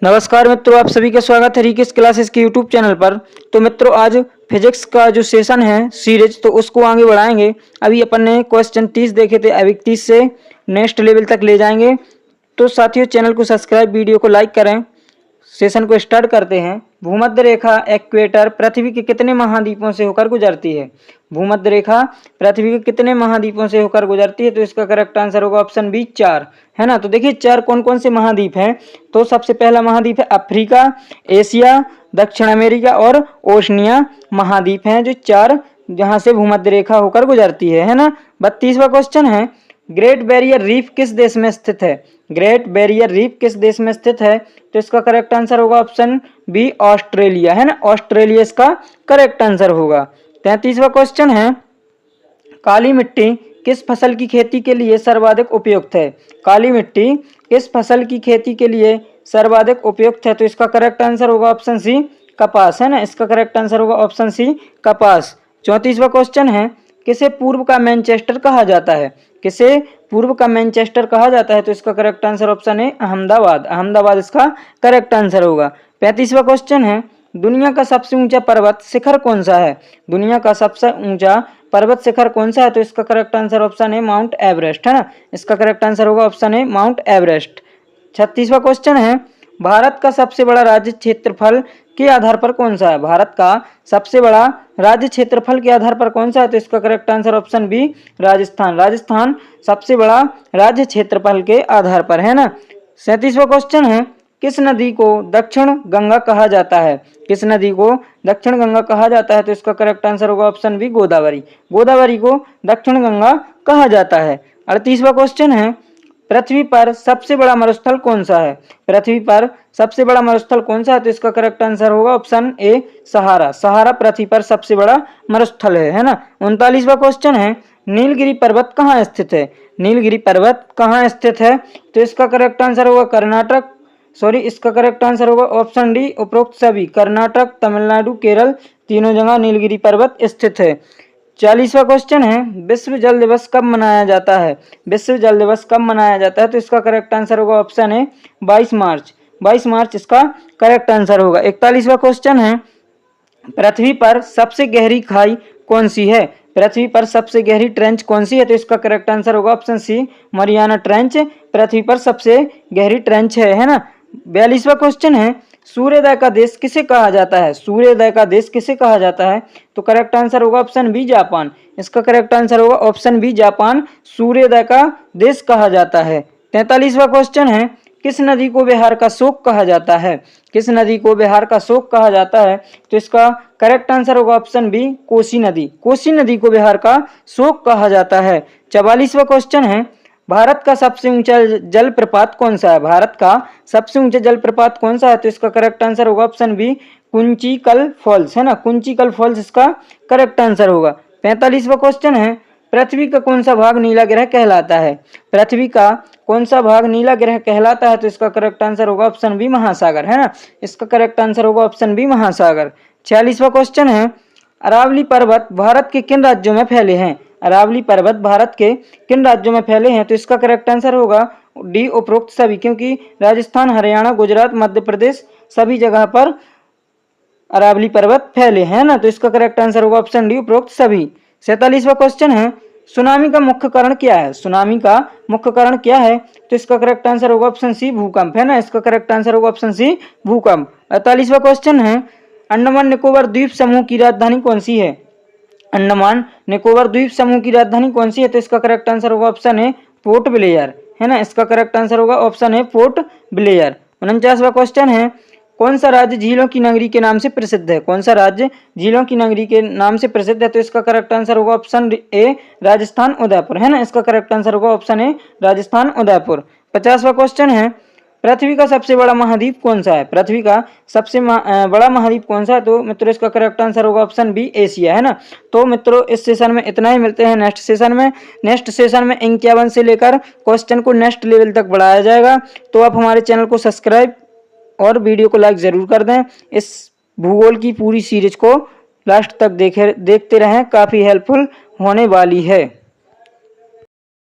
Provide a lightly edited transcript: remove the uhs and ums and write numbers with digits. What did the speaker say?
नमस्कार मित्रों, आप सभी का स्वागत है रिकेश क्लासेस के यूट्यूब चैनल पर। तो मित्रों, आज फिजिक्स का जो सेशन है सीरीज, तो उसको आगे बढ़ाएंगे। अभी अपन ने क्वेश्चन 30 देखे थे, अभी 30 से नेक्स्ट लेवल तक ले जाएंगे। तो साथियों, चैनल को सब्सक्राइब, वीडियो को लाइक करें। सेशन को स्टार्ट करते हैं। भूमध्य रेखा इक्वेटर पृथ्वी के कितने महाद्वीपों से होकर गुजरती है? भूमध्य रेखा पृथ्वी के कितने महाद्वीपों से होकर गुजरती है? तो इसका करेक्ट आंसर होगा ऑप्शन बी, 4, है ना। तो देखिए 4 कौन कौन से महाद्वीप हैं। तो सबसे पहला महाद्वीप है अफ्रीका, एशिया, दक्षिण अमेरिका और ओशनिया महाद्वीप हैं, जो 4 जहां से भूमध्य रेखा होकर गुजरती है ना। 32वां क्वेश्चन है, ग्रेट बैरियर रीफ किस देश में स्थित है? ग्रेट बैरियर रीफ किस देश में स्थित है? तो इसका करेक्ट आंसर होगा ऑप्शन बी, ऑस्ट्रेलिया, है ना। ऑस्ट्रेलिया इसका करेक्ट आंसर होगा। 33वां क्वेश्चन है, काली मिट्टी किस फसल की खेती के लिए सर्वाधिक उपयुक्त है? काली मिट्टी किस फसल की खेती के लिए सर्वाधिक उपयुक्त है? तो इसका करेक्ट आंसर होगा ऑप्शन सी, कपास, है ना। इसका करेक्ट आंसर होगा ऑप्शन सी, कपास। 34वां क्वेश्चन है, किसे पूर्व का मैनचेस्टर कहा जाता है? किसे पूर्व का मैनचेस्टर कहा जाता है? तो इसका करेक्ट आंसर ऑप्शन है अहमदाबाद। अहमदाबाद इसका करेक्ट आंसर होगा। 35वां क्वेश्चन है, दुनिया का सबसे ऊंचा पर्वत शिखर कौन सा है? दुनिया का सबसे ऊंचा पर्वत शिखर कौन सा है? तो इसका करेक्ट आंसर ऑप्शन है माउंट एवरेस्ट, है ना। इसका करेक्ट आंसर होगा ऑप्शन है माउंट एवरेस्ट। 36वां क्वेश्चन है, भारत का सबसे बड़ा राज्य क्षेत्रफल के आधार पर कौन सा है? भारत का सबसे बड़ा राज्य क्षेत्रफल के आधार पर कौन सा है? तो इसका correct answer option B, Rajasthan. Rajasthan सबसे बड़ा राज्य क्षेत्रफल के आधार पर, है ना। 37वां क्वेश्चन है, किस नदी को दक्षिण गंगा कहा जाता है? किस नदी को दक्षिण गंगा कहा जाता है? तो इसका करेक्ट आंसर होगा ऑप्शन बी, गोदावरी। गोदावरी को दक्षिण गंगा कहा जाता है। 38वां क्वेश्चन है, पृथ्वी पर सबसे बड़ा मरुस्थल कौन सा है? पृथ्वी पर सबसे बड़ा मरुस्थल कौन सा है? तो इसका करेक्ट आंसर होगा ऑप्शन ए, सहारा। सहारा पृथ्वी पर सबसे बड़ा मरुस्थल है ना। 39वां क्वेश्चन है, नीलगिरी पर्वत कहाँ स्थित है? नीलगिरी पर्वत कहाँ स्थित है? तो इसका करेक्ट आंसर होगा कर्नाटक, इसका करेक्ट आंसर होगा ऑप्शन डी, उपरोक्त सभी। कर्नाटक, तमिलनाडु, केरल, तीनों जगह नीलगिरी पर्वत स्थित है। 40वां क्वेश्चन है, विश्व जल दिवस कब मनाया जाता है? विश्व जल दिवस कब मनाया जाता है? तो इसका करेक्ट आंसर होगा ऑप्शन है 22 मार्च। 22 मार्च इसका करेक्ट आंसर होगा। 41वां क्वेश्चन है, पृथ्वी पर सबसे गहरी खाई कौन सी है? पृथ्वी पर सबसे गहरी ट्रेंच कौन सी है? तो इसका करेक्ट आंसर होगा ऑप्शन सी, मरियाना ट्रेंच पृथ्वी पर सबसे गहरी ट्रेंच है ना। 42वां क्वेश्चन है, सूर्योदय का देश किसे कहा जाता है? सूर्योदय का देश किसे कहा जाता है? तो करेक्ट आंसर होगा ऑप्शन बी, जापान। इसका करेक्ट आंसर होगा ऑप्शन बी, जापान सूर्योदय का देश कहा जाता है। 43वां क्वेश्चन है, किस नदी को बिहार का शोक कहा जाता है? किस नदी को बिहार का शोक कहा जाता है? तो इसका करेक्ट आंसर होगा ऑप्शन बी, कोसी नदी। कोसी नदी को बिहार का शोक कहा जाता है। 44वां क्वेश्चन है, भारत का सबसे ऊंचा जलप्रपात कौन सा है? भारत का सबसे ऊंचा जलप्रपात कौन सा है? तो इसका करेक्ट आंसर होगा ऑप्शन बी, कुंचिकल फॉल्स, है ना। कुंचिकल फॉल्स इसका करेक्ट आंसर होगा। 45वां क्वेश्चन है, पृथ्वी का कौन सा भाग नीला ग्रह कहलाता है? पृथ्वी का कौन सा भाग नीला ग्रह कहलाता है? तो इसका करेक्ट आंसर होगा ऑप्शन बी, महासागर, है ना। इसका करेक्ट आंसर होगा ऑप्शन बी, महासागर। 46वां क्वेश्चन है, अरावली पर्वत भारत के किन राज्यों में फैले हैं? अरावली पर्वत भारत के किन राज्यों में फैले हैं? तो इसका करेक्ट आंसर होगा डी, उपरोक्त सभी। क्योंकि राजस्थान, हरियाणा, गुजरात, मध्य प्रदेश सभी जगह पर अरावली पर्वत फैले हैं ना। तो इसका करेक्ट आंसर होगा ऑप्शन डी, उपरोक्त सभी। 47वां क्वेश्चन है, सुनामी का मुख्य कारण क्या है? सुनामी का मुख्य कारण क्या है? तो इसका करेक्ट आंसर होगा ऑप्शन सी, भूकंप, है ना। इसका करेक्ट आंसर होगा ऑप्शन सी, भूकंप। 48वां क्वेश्चन है, अंडमान निकोबार द्वीप समूह की राजधानी कौन सी है? अंडमान निकोबार द्वीप समूह की राजधानी कौन सी है? तो इसका करेक्ट आंसर होगा ऑप्शन है पोर्ट ब्लेयर, है ना। इसका करेक्ट आंसर होगा ऑप्शन है पोर्ट ब्लेयर। 49वां क्वेश्चन है, कौन सा राज्य झीलों की नगरी के नाम से प्रसिद्ध है? कौन सा राज्य झीलों की नगरी के नाम से प्रसिद्ध है? तो इसका करेक्ट आंसर होगा ऑप्शन ए, राजस्थान, उदयपुर, है ना। इसका करेक्ट आंसर होगा ऑप्शन ए, राजस्थान, उदयपुर। 50वां क्वेश्चन है, पृथ्वी का सबसे बड़ा महाद्वीप कौन सा है? पृथ्वी का सबसे बड़ा महाद्वीप कौन सा है? तो मित्रों इसका करेक्ट आंसर होगा ऑप्शन बी, एशिया, है ना। तो मित्रों इस सेशन में इतना ही, मिलते हैं नेक्स्ट सेशन में। नेक्स्ट सेशन में 51 से लेकर क्वेश्चन को नेक्स्ट लेवल तक बढ़ाया जाएगा। तो आप हमारे चैनल को सब्सक्राइब और वीडियो को लाइक जरूर कर दें। इस भूगोल की पूरी सीरीज को लास्ट तक देखते रहें, काफ़ी हेल्पफुल होने वाली है।